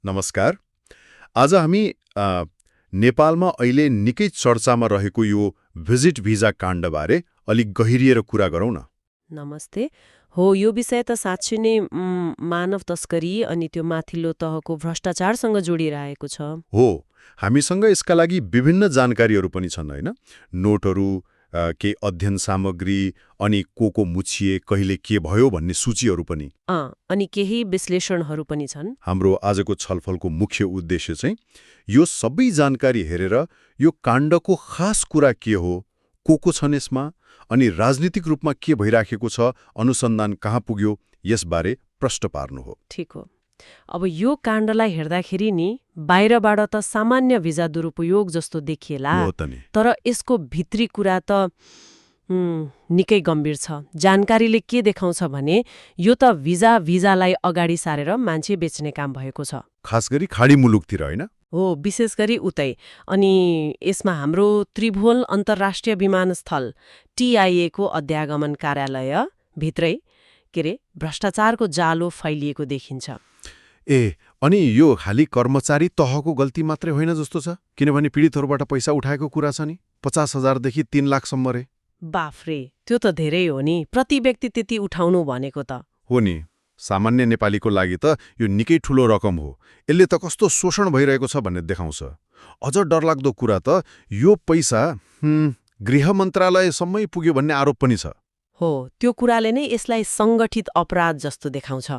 नमस्कार। आज हामी नेपालमा अहिले निकै चर्चामा रहेको यो भिजिट भिजा काण्डबारे अलिक गहिरिएर कुरा गरौँ न। नमस्ते। हो, यो विषय त साँच्चै नै मानव तस्करी अनि त्यो माथिल्लो तहको भ्रष्टाचारसँग जोडिरहेको छ। हो, हामीसँग यसका लागि विभिन्न जानकारीहरू पनि छन्, होइन? नोटहरू, केही अध्ययन सामग्री, अनि को मुछिए, कहिले के भयो भन्ने सूचीहरू पनि। अनि केही विश्लेषणहरू पनि छन्। हाम्रो आजको छलफलको मुख्य उद्देश्य चाहिँ यो सबै जानकारी हेरेर यो काण्डको खास कुरा के हो, को छन् यसमा, अनि राजनीतिक रूपमा के भइराखेको छ, अनुसन्धान कहाँ पुग्यो, यसबारे प्रश्न पार्नु हो। ठिक हो। अब यो काण्डलाई हेर्दाखेरि नि बाहिरबाट त सामान्य भिजा दुरुपयोग जस्तो देखिएला, हो त नि। तर यसको भित्री कुरा त निकै गम्भीर छ। जानकारीले के देखाउँछ भने यो त भिजालाई अगाडि सारेर मान्छे बेच्ने काम भएको छ। खास गरी खाडी मुलुकतिर, होइन? हो, विशेष गरी उतै। अनि यसमा हाम्रो त्रिभुवन अन्तर्राष्ट्रिय विमानस्थल TIA को अध्यागमन कार्यालय भित्रै भ्रष्टाचारको जालो फैलिएको देखिन्छ। अनि यो खाली कर्मचारी तहको गल्ती मात्रै होइन जस्तो छ, किनभने पीडितहरूबाट पैसा उठाएको कुरा छ नि, 50,000 देखि 3 लाखसम्म रे। बाफ्रे, त्यो त धेरै हो नि। प्रति व्यक्ति त्यति उठाउनु भनेको त हो नि। सामान्य नेपालीको लागि त यो निकै ठूलो रकम हो। यसले त कस्तो शोषण भइरहेको छ भन्ने देखाउँछ। अझ डरलाग्दो कुरा त यो पैसा गृह मन्त्रालयसम्मै पुग्यो भन्ने आरोप पनि छ। हो, त्यो कुराले नै यसलाई सङ्गठित अपराध जस्तो देखाउँछ।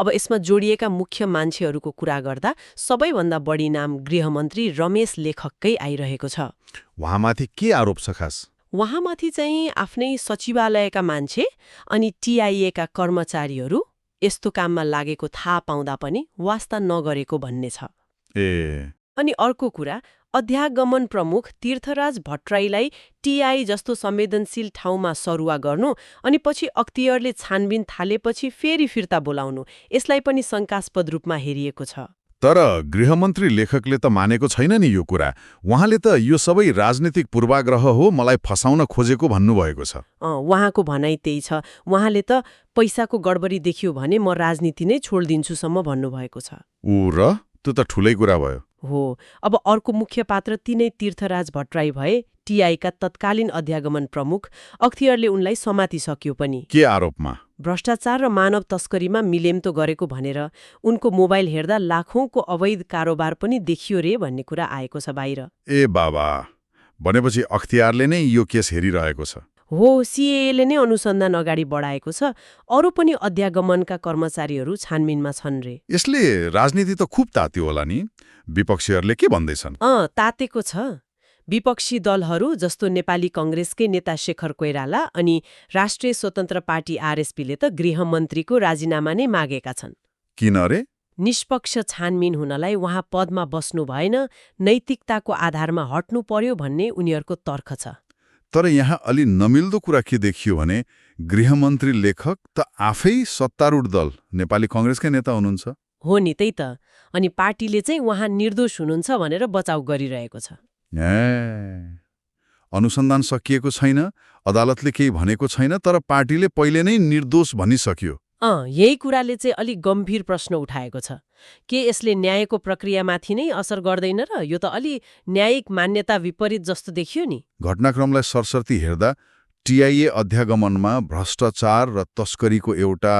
अब यसमा जोडिएका मुख्य मान्छेहरूको कुरा गर्दा सबैभन्दा बढी नाम गृहमन्त्री रमेश लेखककै आइरहेको छ। उहाँमाथि के आरोप छ खास? उहाँमाथि चाहिँ आफ्नै सचिवालयका मान्छे अनि TIA का कर्मचारीहरू यस्तो काममा लागेको थाहा पाउँदा पनि वास्ता नगरेको भन्ने छ। अनि अर्को कुरा, अध्यागमन प्रमुख तीर्थराज भट्टराईलाई TI जस्तो संवेदनशील ठाउँमा सरुवा गर्नु अनि पछि अख्तियारले छानबिन थालेपछि फेरि फिर्ता बोलाउनु, यसलाई पनि शङ्कास्पद रूपमा हेरिएको छ। तर गृहमन्त्री लेखकले त मानेको छैन नि यो कुरा। उहाँले त यो सबै राजनीतिक पूर्वाग्रह हो, मलाई फसाउन खोजेको भन्नुभएको छ। उहाँको भनाइ त्यही छ। उहाँले त पैसाको गडबडी देखियो भने म राजनीति नै छोडिदिन्छुसम्म भन्नुभएको छ। र त्यो त ठुलै कुरा भयो। हो, अब अर्को मुख्य पात्र तिनै तीर्थराज भट्टराई भए, TI का तत्कालीन अध्यागमन प्रमुख। अख्तियारले उनलाई समातिसक्यो पनि। के आरोपमा? भ्रष्टाचार र मानव तस्करीमा मिलेम्तो गरेको भनेर। उनको मोबाइल हेर्दा लाखौंको अवैध कारोबार पनि देखियो रे भन्ने कुरा आएको छ बाहिर। बाबा, भनेपछि अख्तियारले नै यो केस हेरिरहेको छ। हो, CAA ले नै अनुसन्धान अगाडि बढाएको छ। अरू पनि अध्यागमनका कर्मचारीहरू छानबिनमा छन् रे। यसले राजनीति त खुब तात्यो होला नि। विपक्षीहरूले के भन्दैछन्? तातेको छ। विपक्षी दलहरू जस्तो नेपाली कङ्ग्रेसकै नेता शेखर कोइराला अनि राष्ट्रिय स्वतन्त्र पार्टी RSP ले त गृहमन्त्रीको राजीनामा नै मागेका छन्। किन रे? निष्पक्ष छानबिन हुनलाई उहाँ पदमा बस्नु भएन, नैतिकताको आधारमा हट्नु पर्यो भन्ने उनीहरूको तर्क छ। तर यहाँ अलि नमिल्दो कुरा के देखियो भने गृहमन्त्री लेखक त आफै सत्तारूढ दल नेपाली कङ्ग्रेसकै नेता हुनुहुन्छ। हो नि, त्यही त। अनि पार्टीले चाहिँ उहाँ निर्दोष हुनुहुन्छ भनेर बचाउ गरिरहेको छ। अनुसन्धान सकिएको छैन, अदालतले केही भनेको छैन, तर पार्टीले पहिले नै निर्दोष भनिसक्यो। यही कुराले चाहिँ अलिक गम्भीर प्रश्न उठाएको छ। के यसले न्यायको प्रक्रियामाथि नै असर गर्दैन र? यो त अलि न्यायिक मान्यता विपरीत जस्तो देखियो नि। घटनाक्रमलाई सरसर्ती हेर्दा TIA अध्यागमनमा भ्रष्टाचार र तस्करीको एउटा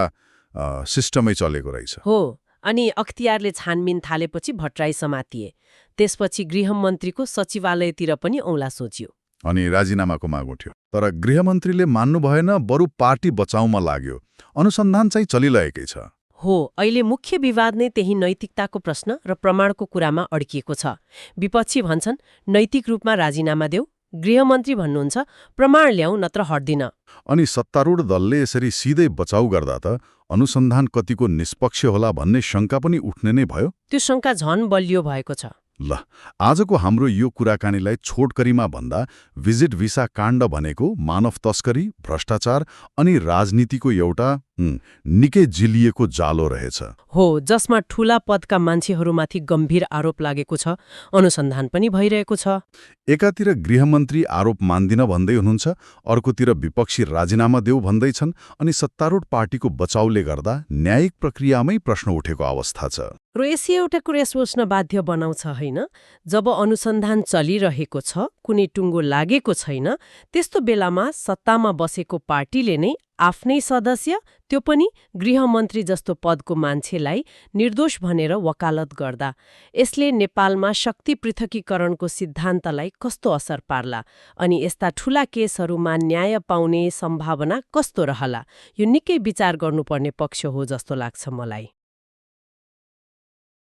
सिस्टमै चलेको रहेछ। हो, अनि अख्तियारले छानबिन थालेपछि भट्टराई समातिए। त्यसपछि गृहमन्त्रीको सचिवालयतिर पनि औँला सोच्यो अनि राजीनामाको माग उठ्यो। तर गृहमन्त्रीले मान्नु भएन, बरु पार्टी बचाउमा लाग्यो। अनुसन्धान चाहिँ चलिरहेकै छ। हो, अहिले मुख्य विवाद नै त्यही नैतिकताको प्रश्न र प्रमाणको कुरामा अड्किएको छ। विपक्षी भन्छन् नैतिक रूपमा राजीनामा देऊ, गृहमन्त्री भन्नुहुन्छ प्रमाण ल्याऊ नत्र हट्दिन। अनि सत्तारूढ दलले यसरी सिधै बचाउ गर्दा त अनुसन्धान कतिको निष्पक्ष होला भन्ने शङ्का पनि उठ्ने नै भयो। त्यो शङ्का झन बलियो भएको छ। ल, आजको हाम्रो यो कुराकानीलाई छोटकरीमा भन्दा भिजिट भिसा काण्ड भनेको मानव तस्करी, भ्रष्टाचार अनि राजनीतिको एउटा निकै जिलिएको जालो रहेछ। हो, जसमा ठूला पदका मान्छेहरूमाथि गम्भीर आरोप लागेको छ, अनुसन्धान पनि भइरहेको छ। एकातिर गृहमन्त्री आरोप मान्दिन भन्दै हुनुहुन्छ, अर्कोतिर विपक्षी राजीनामा देऊ भन्दैछन्, अनि सत्तारूढ पार्टीको बचाउले गर्दा न्यायिक प्रक्रियामै प्रश्न उठेको अवस्था छ। र यसले एउटा कुरा सोच्न बाध्य बनाउँछ, होइन? जब अनुसन्धान चलिरहेको छ, कुनै टुङ्गो लागेको छैन, त्यस्तो बेलामा सत्तामा बसेको पार्टीले नै आफ्नै सदस्य, त्यो पनि गृहमन्त्री जस्तो पदको मान्छेलाई निर्दोष भनेर वकालत गर्दा यसले नेपालमा शक्ति पृथकीकरणको सिद्धान्तलाई कस्तो असर पार्ला, अनि यस्ता ठूला केसहरूमा न्याय पाउने सम्भावना कस्तो रहला, यो निकै विचार गर्नुपर्ने पक्ष हो जस्तो लाग्छ मलाई।